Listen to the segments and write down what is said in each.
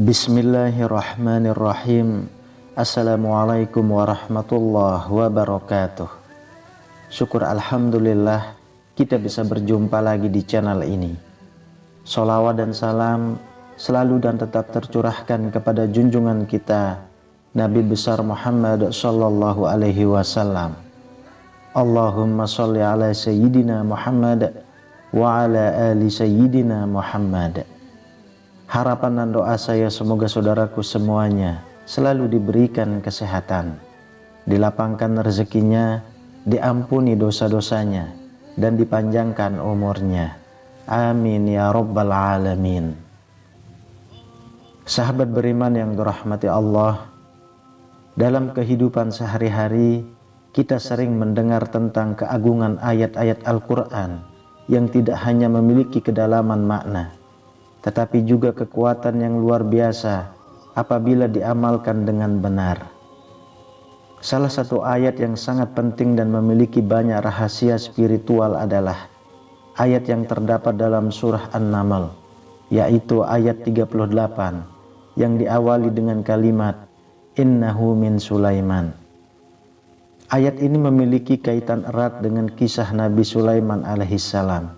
Bismillahirrahmanirrahim. Assalamualaikum warahmatullahi wabarakatuh. Syukur alhamdulillah kita bisa berjumpa lagi di channel ini. Sholawat dan salam selalu dan tetap tercurahkan kepada junjungan kita Nabi besar Muhammad sallallahu alaihi wasallam. Allahumma sholli ala sayyidina Muhammad wa ala ali sayyidina Muhammad. Harapan dan doa saya semoga saudaraku semuanya selalu diberikan kesehatan, dilapangkan rezekinya, diampuni dosa-dosanya, dan dipanjangkan umurnya. Amin ya rabbal alamin. Sahabat beriman yang dirahmati Allah, dalam kehidupan sehari-hari kita sering mendengar tentang keagungan ayat-ayat Al-Quran yang tidak hanya memiliki kedalaman makna, tetapi juga kekuatan yang luar biasa apabila diamalkan dengan benar. Salah satu ayat yang sangat penting dan memiliki banyak rahasia spiritual adalah ayat yang terdapat dalam surah An-Naml, yaitu ayat 38 yang diawali dengan kalimat innahu min Sulaiman. Ayat ini memiliki kaitan erat dengan kisah Nabi Sulaiman alaihissalam,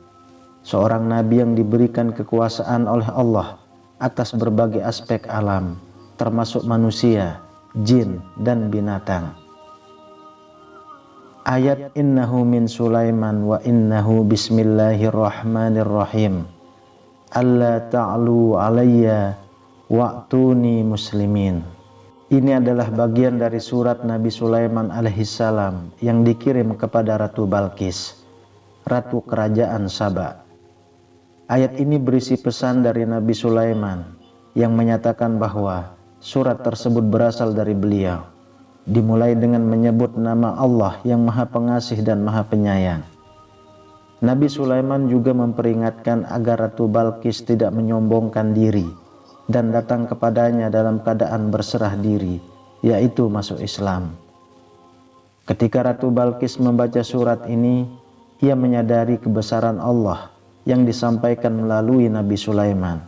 seorang nabi yang diberikan kekuasaan oleh Allah atas berbagai aspek alam, termasuk manusia, jin, dan binatang. Ayat innahu min Sulaiman wa innahu bismillahirrahmanirrahim. Alla ta'lu alayya wa'tuni muslimin. Ini adalah bagian dari surat Nabi Sulaiman alaihissalam yang dikirim kepada Ratu Balqis, Ratu Kerajaan Saba. Ayat ini berisi pesan dari Nabi Sulaiman yang menyatakan bahwa surat tersebut berasal dari beliau, dimulai dengan menyebut nama Allah yang Maha Pengasih dan Maha Penyayang. Nabi Sulaiman juga memperingatkan agar Ratu Balqis tidak menyombongkan diri dan datang kepadanya dalam keadaan berserah diri, yaitu masuk Islam. Ketika Ratu Balqis membaca surat ini, ia menyadari kebesaran Allah yang disampaikan melalui Nabi Sulaiman,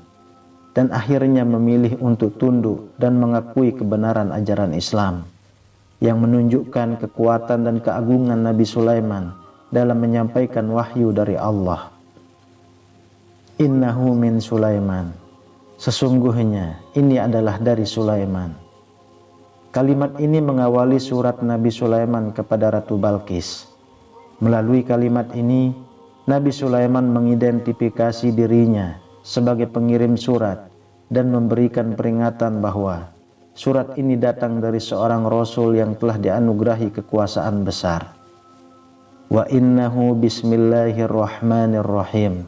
dan akhirnya memilih untuk tunduk dan mengakui kebenaran ajaran Islam, yang menunjukkan kekuatan dan keagungan Nabi Sulaiman dalam menyampaikan wahyu dari Allah. Innahu min Sulaiman. Sesungguhnya ini adalah dari Sulaiman. Kalimat ini mengawali surat Nabi Sulaiman kepada Ratu Balqis. Melalui kalimat ini, Nabi Sulaiman mengidentifikasi dirinya sebagai pengirim surat dan memberikan peringatan bahwa surat ini datang dari seorang rasul yang telah dianugerahi kekuasaan besar. Wa innahu bismillahirrahmanirrahim.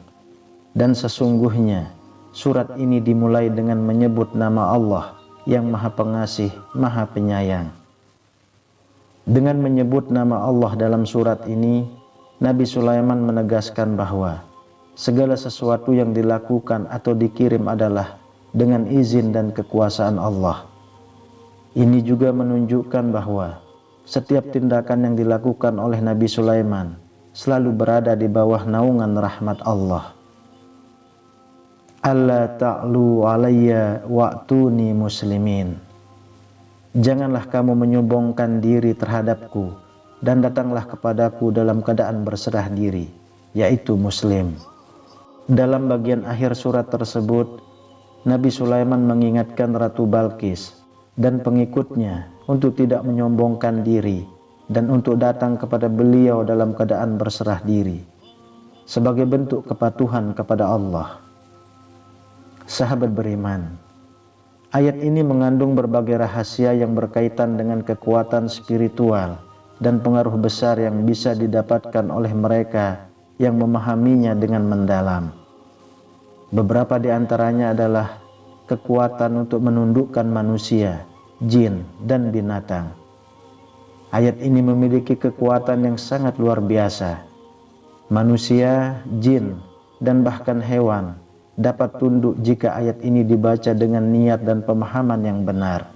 Dan sesungguhnya surat ini dimulai dengan menyebut nama Allah yang Maha Pengasih, Maha Penyayang. Dengan menyebut nama Allah dalam surat ini, Nabi Sulaiman menegaskan bahwa segala sesuatu yang dilakukan atau dikirim adalah dengan izin dan kekuasaan Allah. Ini juga menunjukkan bahwa setiap tindakan yang dilakukan oleh Nabi Sulaiman selalu berada di bawah naungan rahmat Allah. Alla ta'lu alayya wa'tuni muslimin. Janganlah kamu menyombongkan diri terhadapku dan datanglah kepadaku dalam keadaan berserah diri, yaitu muslim. Dalam bagian akhir surat tersebut, Nabi Sulaiman mengingatkan Ratu Balqis dan pengikutnya untuk tidak menyombongkan diri dan untuk datang kepada beliau dalam keadaan berserah diri, sebagai bentuk kepatuhan kepada Allah. Sahabat beriman, ayat ini mengandung berbagai rahasia yang berkaitan dengan kekuatan spiritual dan pengaruh besar yang bisa didapatkan oleh mereka yang memahaminya dengan mendalam. Beberapa di antaranya adalah kekuatan untuk menundukkan manusia, jin, dan binatang. Ayat ini memiliki kekuatan yang sangat luar biasa. Manusia, jin, dan bahkan hewan dapat tunduk jika ayat ini dibaca dengan niat dan pemahaman yang benar.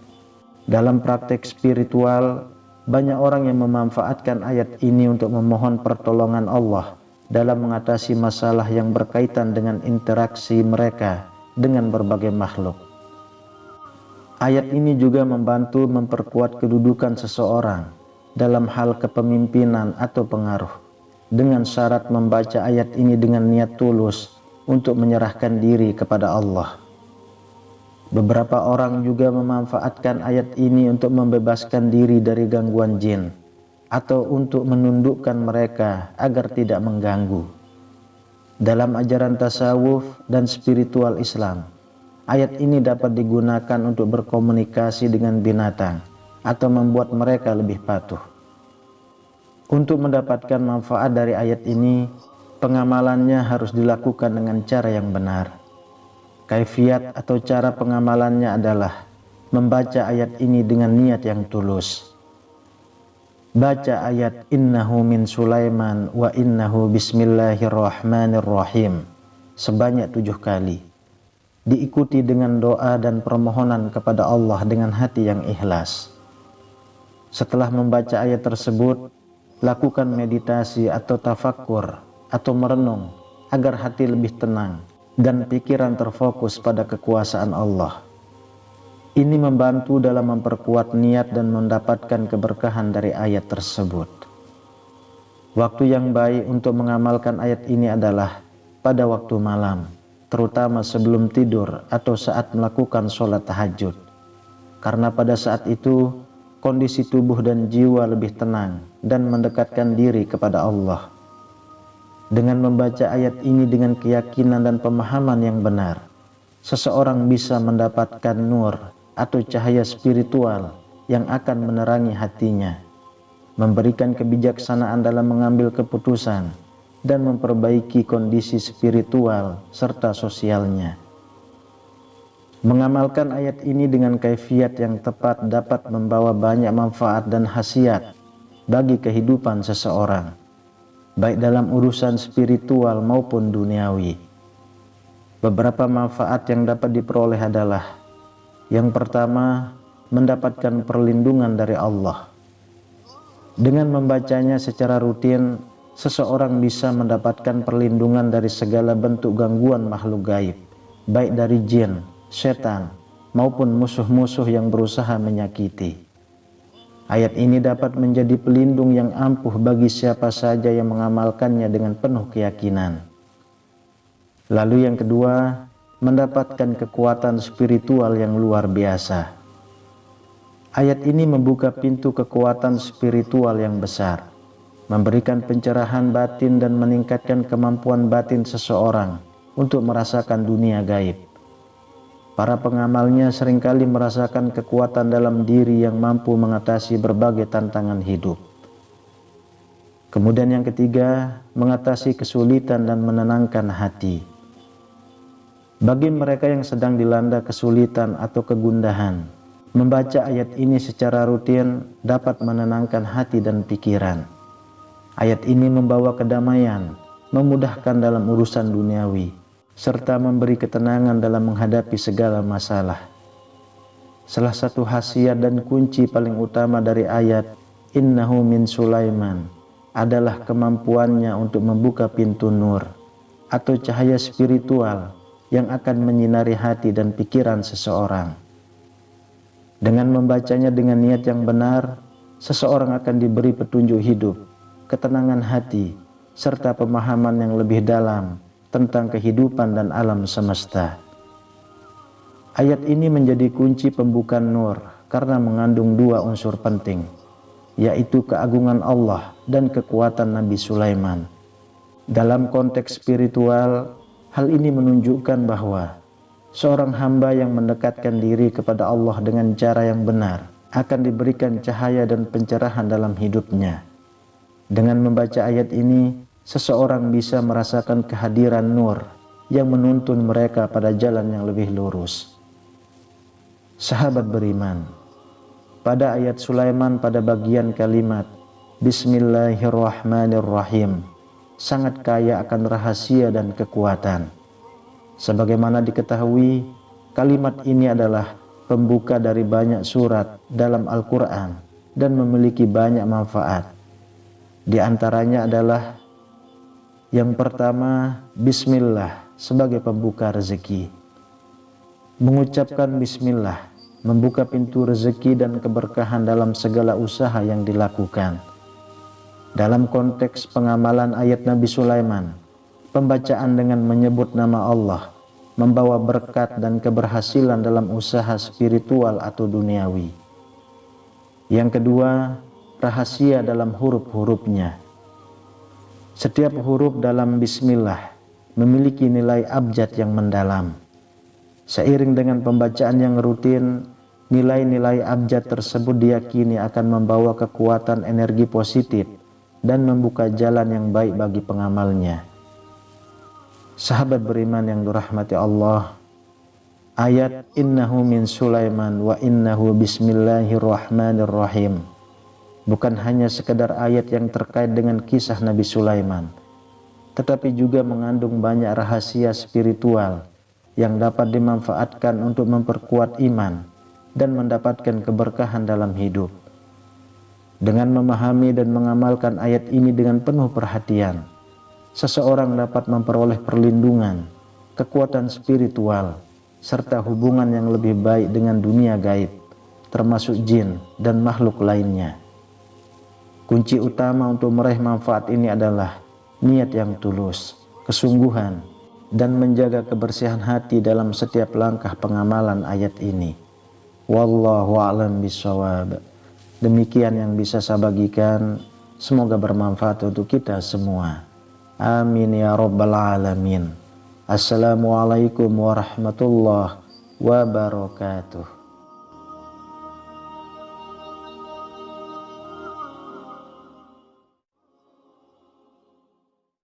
Dalam praktek spiritual, banyak orang yang memanfaatkan ayat ini untuk memohon pertolongan Allah dalam mengatasi masalah yang berkaitan dengan interaksi mereka dengan berbagai makhluk. Ayat ini juga membantu memperkuat kedudukan seseorang dalam hal kepemimpinan atau pengaruh, dengan syarat membaca ayat ini dengan niat tulus untuk menyerahkan diri kepada Allah. Beberapa orang juga memanfaatkan ayat ini untuk membebaskan diri dari gangguan jin atau untuk menundukkan mereka agar tidak mengganggu. Dalam ajaran tasawuf dan spiritual Islam, ayat ini dapat digunakan untuk berkomunikasi dengan binatang atau membuat mereka lebih patuh. Untuk mendapatkan manfaat dari ayat ini, pengamalannya harus dilakukan dengan cara yang benar. Kaifiat atau cara pengamalannya adalah membaca ayat ini dengan niat yang tulus. Baca ayat innahu min Sulaiman wa innahu bismillahirrahmanirrahim sebanyak 7 kali. Diikuti dengan doa dan permohonan kepada Allah dengan hati yang ikhlas. Setelah membaca ayat tersebut, lakukan meditasi atau tafakkur atau merenung agar hati lebih tenang dan pikiran terfokus pada kekuasaan Allah. Ini membantu dalam memperkuat niat dan mendapatkan keberkahan dari ayat tersebut. Waktu yang baik untuk mengamalkan ayat ini adalah pada waktu malam, terutama sebelum tidur atau saat melakukan sholat tahajud. Karena pada saat itu, kondisi tubuh dan jiwa lebih tenang dan mendekatkan diri kepada Allah. Dengan membaca ayat ini dengan keyakinan dan pemahaman yang benar, seseorang bisa mendapatkan nur atau cahaya spiritual yang akan menerangi hatinya, memberikan kebijaksanaan dalam mengambil keputusan, dan memperbaiki kondisi spiritual serta sosialnya. Mengamalkan ayat ini dengan kaifiat yang tepat dapat membawa banyak manfaat dan khasiat bagi kehidupan seseorang, baik dalam urusan spiritual maupun duniawi. Beberapa manfaat yang dapat diperoleh adalah: yang pertama, mendapatkan perlindungan dari Allah. Dengan membacanya secara rutin, seseorang bisa mendapatkan perlindungan dari segala bentuk gangguan makhluk gaib, baik dari jin, setan, maupun musuh-musuh yang berusaha menyakiti. Ayat ini dapat menjadi pelindung yang ampuh bagi siapa saja yang mengamalkannya dengan penuh keyakinan. Lalu yang kedua, mendapatkan kekuatan spiritual yang luar biasa. Ayat ini membuka pintu kekuatan spiritual yang besar, memberikan pencerahan batin dan meningkatkan kemampuan batin seseorang untuk merasakan dunia gaib. Para pengamalnya seringkali merasakan kekuatan dalam diri yang mampu mengatasi berbagai tantangan hidup. Kemudian yang ketiga, mengatasi kesulitan dan menenangkan hati. Bagi mereka yang sedang dilanda kesulitan atau kegundahan, membaca ayat ini secara rutin dapat menenangkan hati dan pikiran. Ayat ini membawa kedamaian, memudahkan dalam urusan duniawi, serta memberi ketenangan dalam menghadapi segala masalah. Salah satu khasiat dan kunci paling utama dari ayat innahu min Sulaiman adalah kemampuannya untuk membuka pintu nur atau cahaya spiritual yang akan menyinari hati dan pikiran seseorang. Dengan membacanya dengan niat yang benar, seseorang akan diberi petunjuk hidup, ketenangan hati, serta pemahaman yang lebih dalam tentang kehidupan dan alam semesta. Ayat ini menjadi kunci pembuka nur karena mengandung 2 unsur penting, yaitu keagungan Allah dan kekuatan Nabi Sulaiman. Dalam konteks spiritual, hal ini menunjukkan bahwa seorang hamba yang mendekatkan diri kepada Allah dengan cara yang benar akan diberikan cahaya dan pencerahan dalam hidupnya. Dengan membaca ayat ini, seseorang bisa merasakan kehadiran nur yang menuntun mereka pada jalan yang lebih lurus. Sahabat beriman, pada ayat Sulaiman pada bagian kalimat Bismillahirrahmanirrahim sangat kaya akan rahasia dan kekuatan. Sebagaimana diketahui, kalimat ini adalah pembuka dari banyak surat dalam Al-Quran dan memiliki banyak manfaat. Di antaranya adalah yang pertama, bismillah sebagai pembuka rezeki. Mengucapkan bismillah membuka pintu rezeki dan keberkahan dalam segala usaha yang dilakukan. Dalam konteks pengamalan ayat Nabi Sulaiman, pembacaan dengan menyebut nama Allah membawa berkat dan keberhasilan dalam usaha spiritual atau duniawi. Yang kedua, rahasia dalam huruf-hurufnya. Setiap huruf dalam bismillah memiliki nilai abjad yang mendalam. Seiring dengan pembacaan yang rutin, nilai-nilai abjad tersebut diyakini akan membawa kekuatan energi positif dan membuka jalan yang baik bagi pengamalnya. Sahabat beriman yang dirahmati Allah, ayat innahu min Sulaiman wa innahu bismillahirrahmanirrahim bukan hanya sekedar ayat yang terkait dengan kisah Nabi Sulaiman, tetapi juga mengandung banyak rahasia spiritual yang dapat dimanfaatkan untuk memperkuat iman dan mendapatkan keberkahan dalam hidup. Dengan memahami dan mengamalkan ayat ini dengan penuh perhatian, seseorang dapat memperoleh perlindungan, kekuatan spiritual, serta hubungan yang lebih baik dengan dunia gaib, termasuk jin dan makhluk lainnya. Kunci utama untuk meraih manfaat ini adalah niat yang tulus, kesungguhan, dan menjaga kebersihan hati dalam setiap langkah pengamalan ayat ini. Wallahu a'lam bishawab. Demikian yang bisa saya bagikan, semoga bermanfaat untuk kita semua. Amin ya rabbal alamin. Assalamualaikum warahmatullahi wabarakatuh.